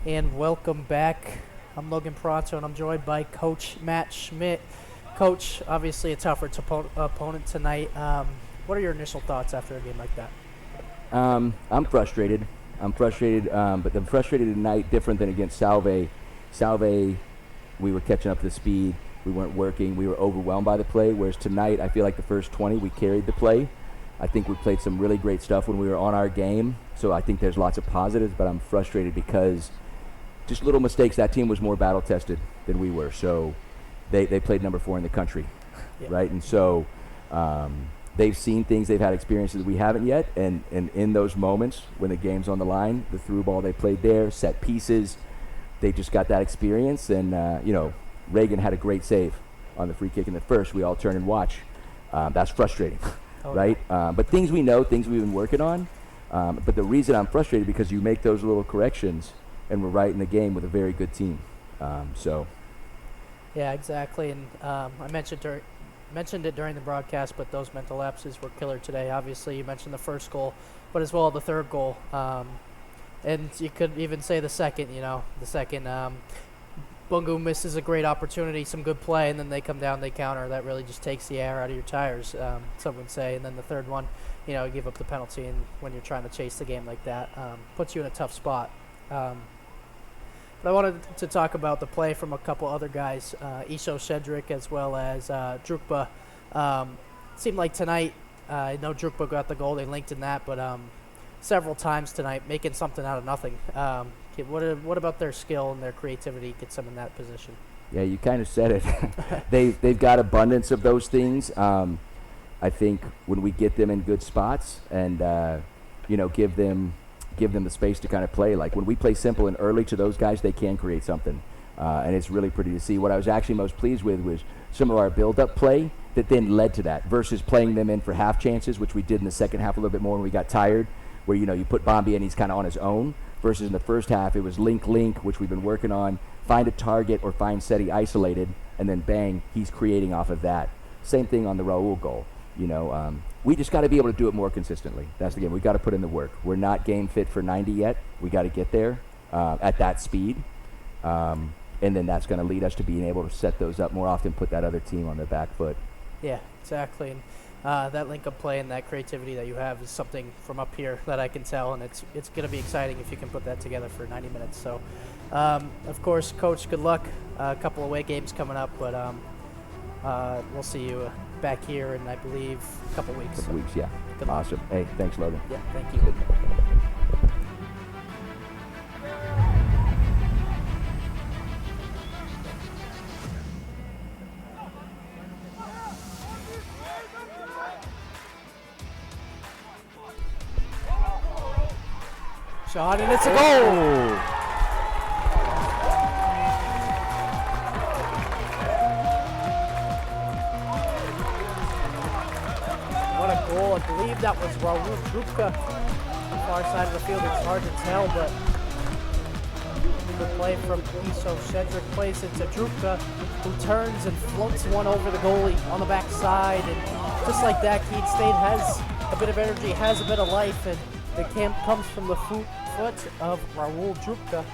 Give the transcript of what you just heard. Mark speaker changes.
Speaker 1: and welcome back. I'm Logan Paronto, and I'm joined by Coach Matt Schmidt. Coach, obviously a tougher opponent tonight. What are your initial thoughts after a game like that?
Speaker 2: I'm frustrated. But I'm frustrated tonight different than against Salve. Salve, we were catching up to the speed. We weren't working. We were overwhelmed by the play, whereas tonight I feel like the first 20 we carried the play. I think we played some really great stuff when we were on our game, so I think there's lots of positives, but I'm frustrated because just little mistakes. That team was more battle-tested than we were, so they played number 4 in the country, right? And so they've seen things, they've had experiences we haven't yet, and in those moments when the game's on the line, the through ball they played there, set pieces, they just got that experience, and Reagan had a great save on the free kick in the first. We all turn and watch. That's frustrating, right? But things we know, things we've been working on. But the reason I'm frustrated because you make those little corrections, and we're right in the game with a very good team.
Speaker 1: Yeah, exactly. And I mentioned it during the broadcast, but those mental lapses were killer today. Obviously, you mentioned the first goal, but as well the third goal. And you could even say the second, Bungu misses a great opportunity, some good play, and then they come down, they counter. That really just takes the air out of your tires, some would say. And then the third one, you give up the penalty, and when you're trying to chase the game like that, puts you in a tough spot. But I wanted to talk about the play from a couple other guys, Isho Shedrick as well as Drukba. Seemed like tonight, I know Drukba got the goal, they linked in that, but several times tonight, making something out of nothing. What about their skill and their creativity gets them in that position?
Speaker 2: Yeah, you kind of said it. They've got abundance of those things. I think when we get them in good spots and give them the space to kind of play, like when we play simple and early to those guys, they can create something, and it's really pretty to see. What I was actually most pleased with was some of our build-up play that then led to that versus playing them in for half chances, which we did in the second half a little bit more when we got tired, where you put Bombi in, he's kind of on his own. Versus in the first half, it was link, which we've been working on, find a target or find Seti isolated, and then bang, he's creating off of that. Same thing on the Raul goal. We just got to be able to do it more consistently. That's the game. We got to put in the work. We're not game fit for 90 yet. We got to get there at that speed, and then that's going to lead us to being able to set those up more often, put that other team on their back foot.
Speaker 1: Yeah, exactly. And that link-up play and that creativity that you have is something from up here that I can tell, and it's going to be exciting if you can put that together for 90 minutes. So, of course, Coach, good luck. A couple away games coming up, but we'll see you back here in, I believe, a couple weeks.
Speaker 2: Couple weeks, yeah. Awesome. Hey, thanks, Logan.
Speaker 1: Yeah, thank you. Shot, and it's a goal! What a goal. I believe that was Raul Drukka on the far side of the field. It's hard to tell, but the play from Isho Shedrick plays it to Drukka, who turns and floats one over the goalie on the backside. And just like that, Keene State has a bit of energy, has a bit of life, and the camp comes from the foot of Raul Drukka.